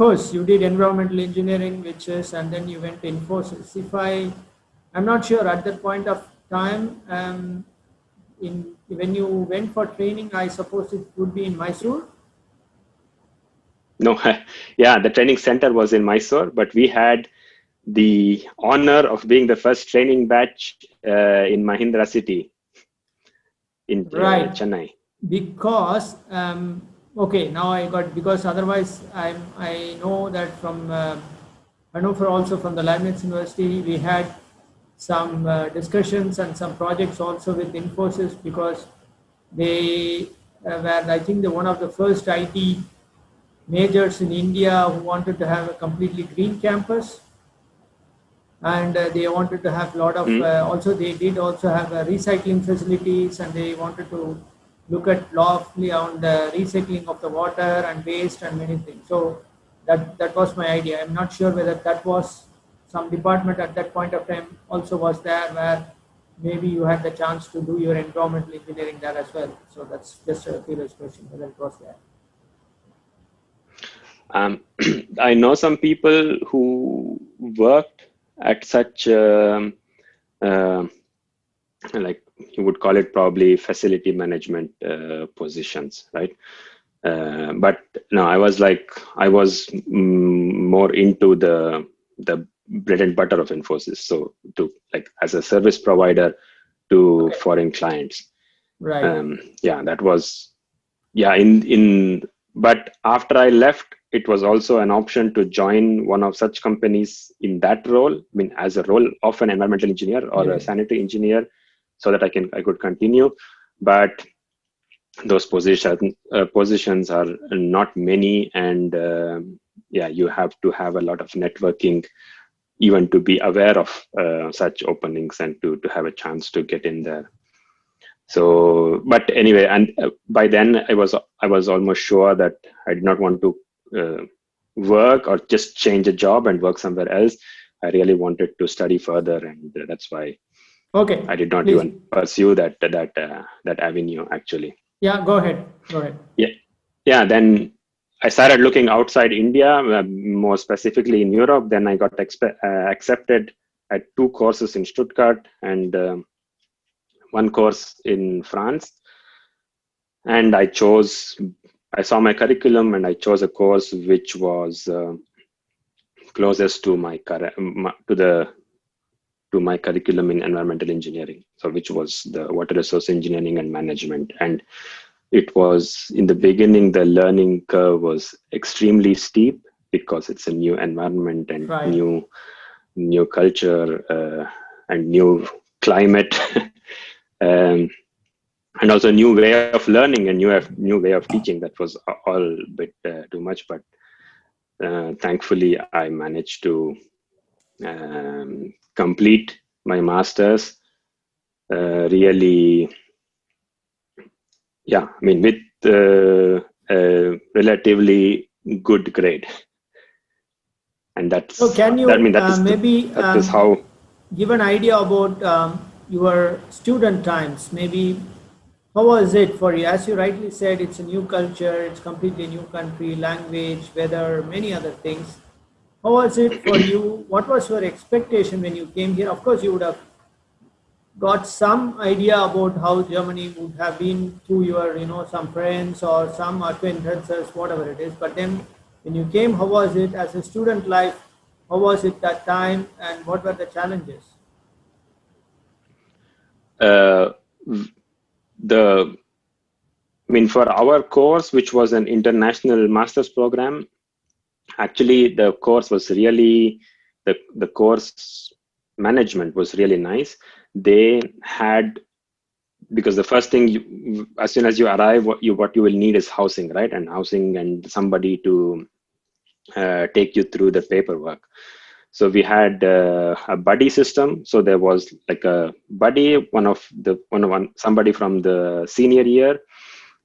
course, you did environmental engineering, which is, and then you went to Infosys. I'm not sure at that point of time, when you went for training, I suppose it would be in Mysore. No, yeah, the training center was in Mysore, but we had the honor of being the first training batch in Mahindra city in Chennai. Because okay, now I got, because otherwise I know that from Hannover, also from the Leibniz University, we had some discussions and some projects also with Infosys, because they were, I think, one of the first IT majors in India who wanted to have a completely green campus. And they wanted to have a lot of, also they did also have recycling facilities, and they wanted to look at lawfully on the recycling of the water and waste and many things. So that was my idea. I'm not sure whether that was some department at that point of time also was there, where maybe you had the chance to do your environmental engineering there as well. So that's just a curious question whether it was there. I know some people who worked at such like you would call it probably facility management positions, right? But no, I was more into the bread and butter of Infosys. So to like as a service provider to foreign clients. Right. Yeah, that was, yeah, but after I left, it was also an option to join one of such companies in that role, I mean, as a role of an environmental engineer or a sanitary engineer, so that I could continue. But those positions are not many, and yeah, you have to have a lot of networking even to be aware of such openings and to have a chance to get in there. So, but anyway, and by then I was almost sure that I did not want to work or just change a job and work somewhere else. I really wanted to study further, and that's why I did not even pursue that avenue actually. Yeah, go ahead. Yeah. Then I started looking outside India, more specifically in Europe. Then I got accepted at 2 courses in Stuttgart and 1 course in France. And I saw my curriculum and I chose a course which was closest to my curriculum in environmental engineering, so which was the water resource engineering and management. And it was, in the beginning, the learning curve was extremely steep because it's a new environment and new culture and new climate and also new way of learning and new way of teaching. That was all a bit too much, but thankfully I managed to complete my master's really, yeah, I mean, with a relatively good grade. And that's, so can you that is how, give an idea about your student times? Maybe how was it for you? As you rightly said, it's a new culture, it's completely new country, language, weather, many other things. How was it for you? What was your expectation when you came here? Of course, you would have got some idea about how Germany would have been through your, some friends or some acquaintances, whatever it is. But then when you came, how was it as a student life? How was it that time, and what were the challenges? For our course, which was an international master's program, actually the course was really, the course management was really nice. They had, because the first thing, as soon as you arrive, what you will need is housing, right? And housing and somebody to take you through the paperwork. So we had a buddy system. So there was like a buddy, somebody from the senior year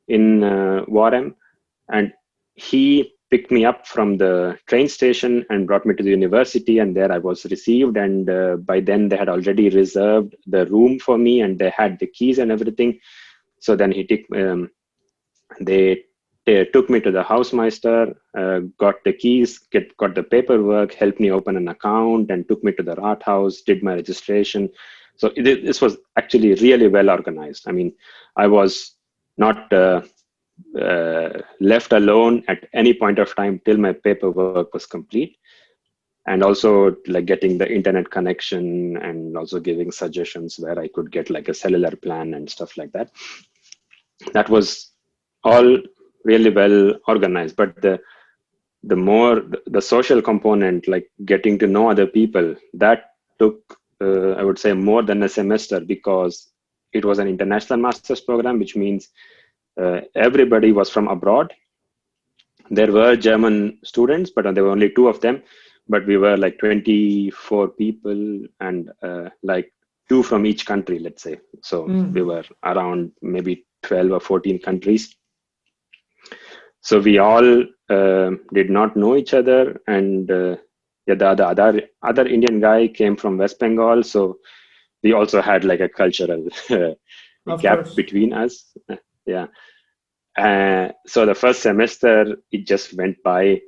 in Warren, and he picked me up from the train station and brought me to the university, and there I was received. And by then they had already reserved the room for me, and they had the keys and everything. So then they they took me to the Hausmeister, got the keys, got the paperwork, helped me open an account, and took me to the Rathaus, did my registration. So this was actually really well organized. I mean, I was not left alone at any point of time till my paperwork was complete. And also like getting the internet connection and also giving suggestions where I could get like a cellular plan and stuff like that. That was all really well organized. But the social component, like getting to know other people, that took, I would say, more than a semester, because it was an international master's program, which means everybody was from abroad. There were German students, but there were only 2 of them. But we were like 24 people and like 2 from each country, let's say. So we were around maybe 12 or 14 countries. So we all did not know each other. And the other Indian guy came from West Bengal. So we also had like a cultural gap between us. Yeah. So the first semester, it just went by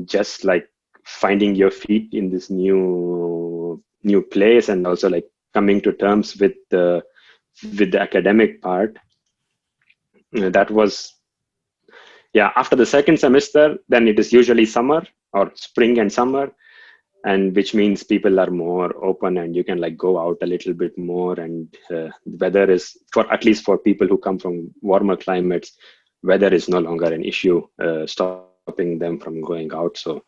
just like finding your feet in this new place, and also like coming to terms with the academic part. That was, yeah, after the second semester, then it is usually summer or spring and summer, and which means people are more open and you can like go out a little bit more. And the weather is, for at least for people who come from warmer climates, weather is no longer an issue stopping them from going out. So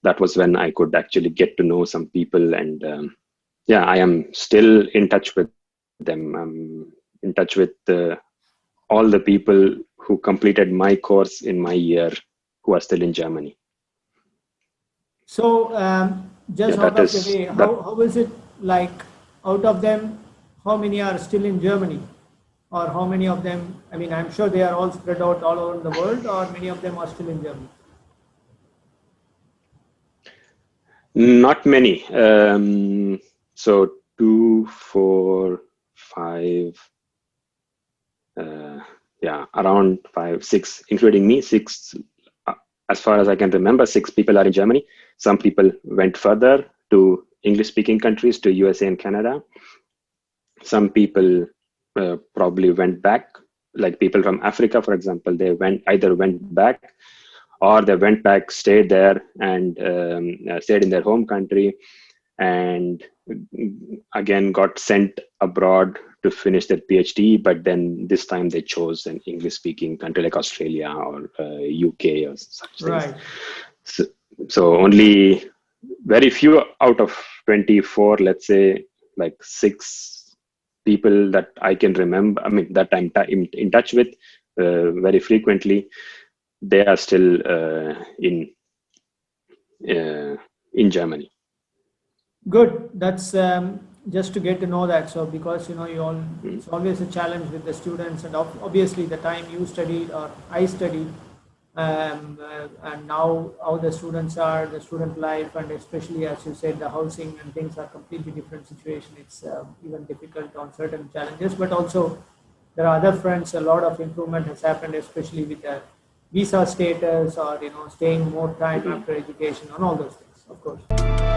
that was when I could actually get to know some people. And I am still in touch with them. I'm in touch with all the people who completed my course in my year who are still in Germany. So just out of the way, how is it like, out of them, how many are still in Germany? Or how many of them, I mean, I'm sure they are all spread out all over the world, or many of them are still in Germany? Not many. So 2, 4, 5, around 5, 6, including me, 6, as far as I can remember, 6 people are in Germany. Some people went further to English-speaking countries, to USA and Canada. Some people probably went back, like people from Africa, for example. They either went back, or they went back, stayed there, and stayed in their home country, and again got sent abroad to finish their PhD. But then this time they chose an English-speaking country like Australia or UK or such things. So only very few out of 24, let's say, like 6 people that I can remember, I mean, that I'm in touch with very frequently, they are still in Germany. Good. That's just to get to know that. So because it's always a challenge with the students, and obviously the time you studied or I studied, and now how the students are, the student life, and especially as you said, the housing and things are completely different situation. It's even difficult on certain challenges, but also there are other fronts. A lot of improvement has happened, especially with the visa status, or staying more time after education, and all those things, of course.